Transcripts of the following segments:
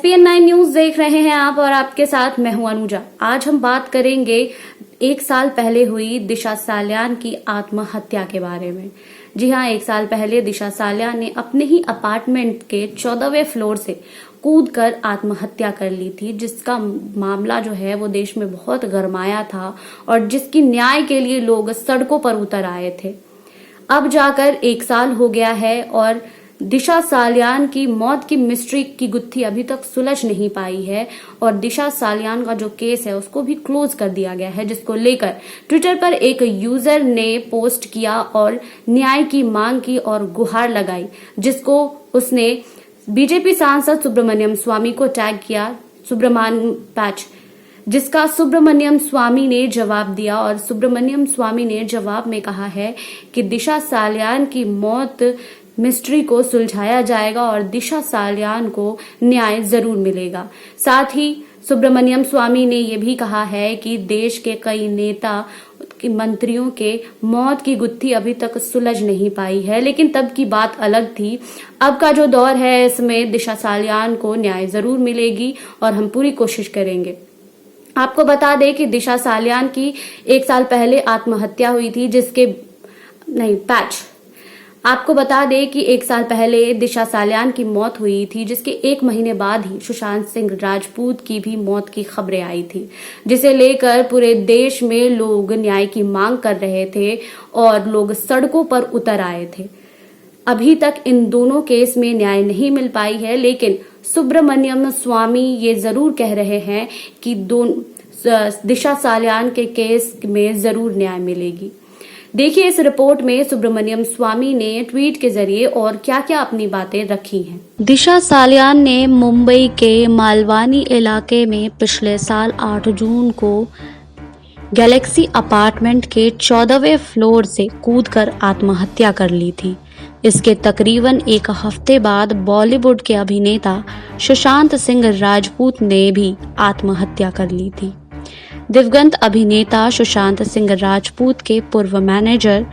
SPN9 news देख रहे हैं आप और आपके साथ मैं हूं अनुजा। आज हम बात करेंगे 1 साल पहले हुई दिशा सालियान की आत्महत्या के बारे में। जी हाँ, 1 साल पहले दिशा सालियान ने अपने ही अपार्टमेंट के 14वें फ्लोर से कूदकर आत्महत्या कर ली थी, जिसका मामला जो है वो देश में बहुत गरमाया था और जिसकी न्याय के लिए लोग सड़कों पर उतर आए थे। अब जाकर 1 साल हो गया है और दिशा सालियान की मौत की मिस्ट्री की गुत्थी अभी तक सुलझ नहीं पाई है और दिशा सालियान का जो केस है उसको भी क्लोज कर दिया गया है, जिसको लेकर ट्विटर पर एक यूजर ने पोस्ट किया और न्याय की मांग की और गुहार लगाई, जिसको उसने बीजेपी सांसद सुब्रमण्यम स्वामी को टैग किया, सुब्रमण्यम पैच, जिसका सुब्रमण्यम स्वामी ने जवाब दिया। और सुब्रमण्यम स्वामी ने जवाब में कहा है कि दिशा सालियान की मौत मिस्ट्री को सुलझाया जाएगा और दिशा सालियान को न्याय जरूर मिलेगा। साथ ही सुब्रमण्यम स्वामी ने यह भी कहा है कि देश के कई नेता मंत्रियों के मौत की गुत्थी अभी तक सुलझ नहीं पाई है, लेकिन तब की बात अलग थी। अब का जो दौर है इसमें दिशा सालियान को न्याय जरूर मिलेगी और हम पूरी कोशिश करेंगे। आपको बता दें कि दिशा सालियान की 1 साल पहले आत्महत्या हुई थी, आपको बता दें कि 1 साल पहले दिशा सालियान की मौत हुई थी, जिसके 1 महीने बाद ही सुशांत सिंह राजपूत की भी मौत की खबरें आई थी, जिसे लेकर पूरे देश में लोग न्याय की मांग कर रहे थे और लोग सड़कों पर उतर आए थे। अभी तक इन दोनों केस में न्याय नहीं मिल पाई है, लेकिन सुब्रमण्यम स्वामी ये जरूर कह रहे हैं कि दिशा सालियान के केस में जरूर न्याय मिलेगी। देखिए इस रिपोर्ट में सुब्रमण्यम स्वामी ने ट्वीट के जरिए और क्या क्या अपनी बातें रखी हैं। दिशा सालियान ने मुंबई के मालवानी इलाके में पिछले साल 8 जून को गैलेक्सी अपार्टमेंट के 14वें फ्लोर से कूदकर आत्महत्या कर ली थी। इसके तकरीबन 1 हफ्ते बाद बॉलीवुड के अभिनेता सुशांत सिंह राजपूत ने भी आत्महत्या कर ली थी। दिवंगत अभिनेता सुशांत सिंह राजपूत के पूर्व मैनेजर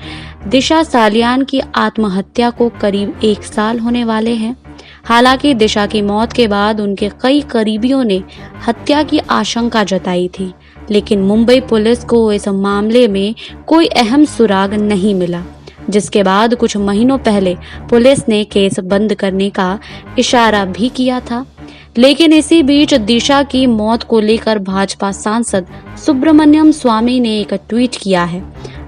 दिशा सालियान की आत्महत्या को करीब 1 साल होने वाले हैं। हालांकि दिशा की मौत के बाद उनके कई करीबियों ने हत्या की आशंका जताई थी, लेकिन मुंबई पुलिस को इस मामले में कोई अहम सुराग नहीं मिला, जिसके बाद कुछ महीनों पहले पुलिस ने केस बंद करने का इशारा भी किया था। लेकिन इसी बीच दिशा की मौत को लेकर भाजपा सांसद सुब्रमण्यम स्वामी ने एक ट्वीट किया है।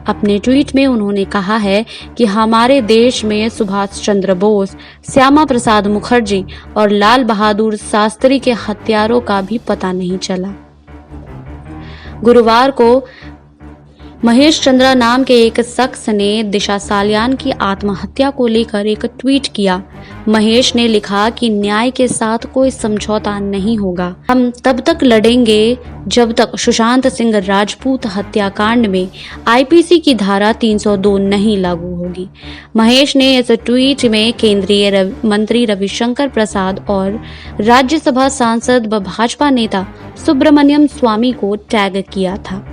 अपने ट्वीट में उन्होंने कहा है कि हमारे देश में सुभाष चंद्र बोस, श्यामा प्रसाद मुखर्जी और लाल बहादुर शास्त्री के हत्यारों का भी पता नहीं चला। गुरुवार को महेश चंद्रा नाम के एक शख्स ने दिशा सालियान की आत्महत्या को लेकर एक ट्वीट किया। महेश ने लिखा कि न्याय के साथ कोई समझौता नहीं होगा। हम तब तक लड़ेंगे जब तक सुशांत सिंह राजपूत हत्याकांड में IPC की धारा 302 नहीं लागू होगी। महेश ने इस ट्वीट में केंद्रीय मंत्री रविशंकर प्रसाद और राज्यसभा सांसद व भाजपा नेता सुब्रमण्यम स्वामी को टैग किया था।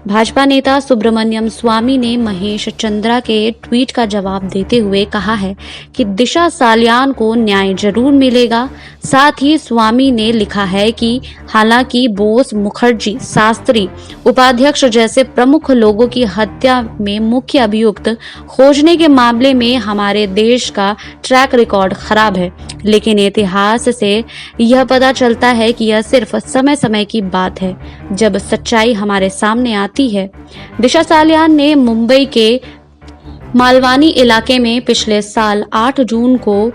भाजपा नेता सुब्रमण्यम स्वामी ने महेश चंद्रा के ट्वीट का जवाब देते हुए कहा है कि दिशा सालियान को न्याय जरूर मिलेगा। साथ ही स्वामी ने लिखा है कि हालांकि बोस, मुखर्जी, शास्त्री, उपाध्यक्ष जैसे प्रमुख लोगों की हत्या में मुख्य अभियुक्त खोजने के मामले में हमारे देश का ट्रैक रिकॉर्ड खराब है, लेकिन इतिहास से यह पता चलता है कि यह सिर्फ समय की बात है जब सच्चाई हमारे सामने आती है। दिशा सालियान ने मुंबई के मालवानी इलाके में पिछले साल 8 जून को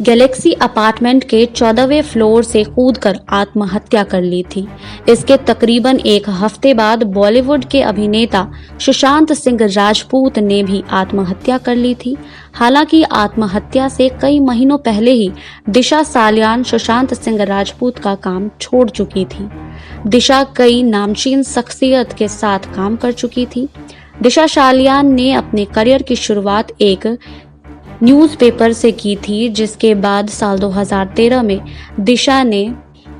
गैलेक्सी अपार्टमेंट के 14वें फ्लोर से कूदकर आत्महत्या कर ली थी। इसके तकरीबन 1 हफ्ते बाद बॉलीवुड के अभिनेता सुशांत सिंह राजपूत ने भी आत्महत्या कर ली थी। हालांकि आत्महत्या से कई महीनों पहले ही दिशा सालियान सुशांत सिंह राजपूत का काम छोड़ चुकी थी। दिशा कई नामचीन शख्सियत के साथ काम कर चुकी थी। दिशा सालियान ने अपने करियर की शुरुआत एक न्यूज़पेपर से की थी, जिसके बाद साल 2013 में दिशा ने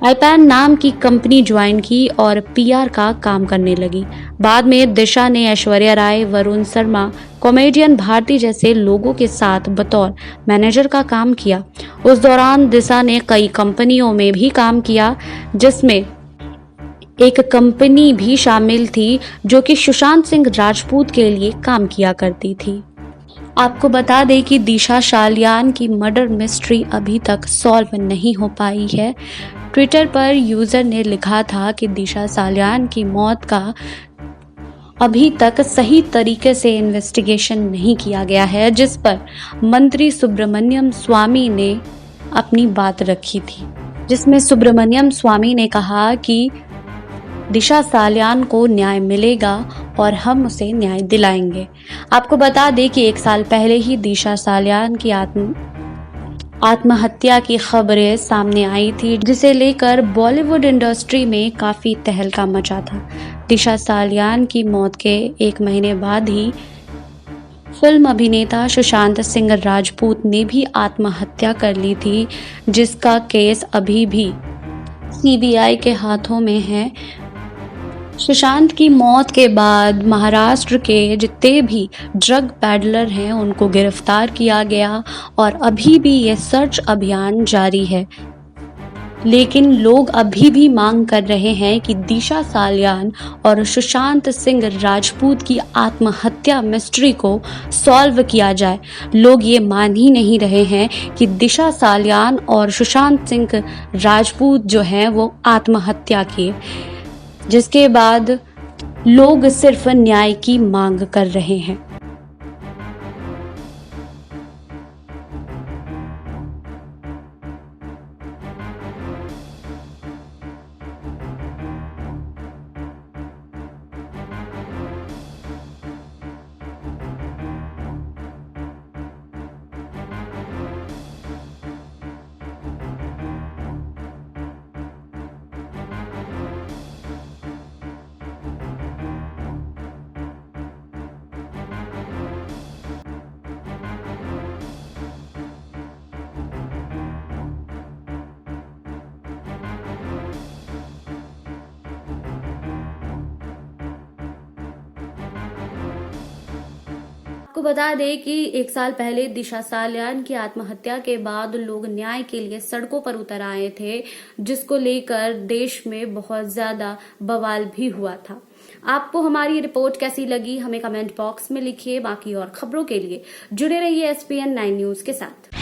आईपैन नाम की कंपनी ज्वाइन की और पीआर का काम करने लगी। बाद में दिशा ने ऐश्वर्या राय, वरुण शर्मा, कॉमेडियन भारती जैसे लोगों के साथ बतौर मैनेजर का काम किया। उस दौरान दिशा ने कई कंपनियों में भी काम किया, जिसमें एक कंपनी भी शामिल थी जो कि सुशांत सिंह राजपूत के लिए काम किया करती थी। आपको बता दें कि दिशा सालियान की मर्डर मिस्ट्री अभी तक सॉल्व नहीं हो पाई है। ट्विटर पर यूजर ने लिखा था कि दिशा सालियान की मौत का अभी तक सही तरीके से इन्वेस्टिगेशन नहीं किया गया है, जिस पर मंत्री सुब्रमण्यम स्वामी ने अपनी बात रखी थी, जिसमें सुब्रमण्यम स्वामी ने कहा कि दिशा सालियान को न्याय मिलेगा और हम उसे न्याय दिलाएंगे। आपको बता दें कि 1 साल पहले ही दिशा सालियान की आत्महत्या की खबरें सामने आई थी, जिसे लेकर बॉलीवुड इंडस्ट्री में काफी तहलका मचा था। दिशा सालियान की मौत के 1 महीने बाद ही फिल्म अभिनेता सुशांत सिंह राजपूत ने भी आत्महत्या कर ली थी, जिसका केस अभी भी सीबीआई के हाथों में है। सुशांत की मौत के बाद महाराष्ट्र के जितने भी ड्रग पैडलर हैं उनको गिरफ्तार किया गया और अभी भी यह सर्च अभियान जारी है। लेकिन लोग अभी भी मांग कर रहे हैं कि दिशा सालियान और सुशांत सिंह राजपूत की आत्महत्या मिस्ट्री को सॉल्व किया जाए। लोग ये मान ही नहीं रहे हैं कि दिशा सालियान और सुशांत सिंह राजपूत जो हैं वो आत्महत्या किए, जिसके बाद लोग सिर्फ न्याय की मांग कर रहे हैं। आपको बता दें कि 1 साल पहले दिशा सालियान की आत्महत्या के बाद लोग न्याय के लिए सड़कों पर उतर आए थे, जिसको लेकर देश में बहुत ज्यादा बवाल भी हुआ था। आपको हमारी रिपोर्ट कैसी लगी हमें कमेंट बॉक्स में लिखिए। बाकी और खबरों के लिए जुड़े रहिए SPN 9 न्यूज के साथ।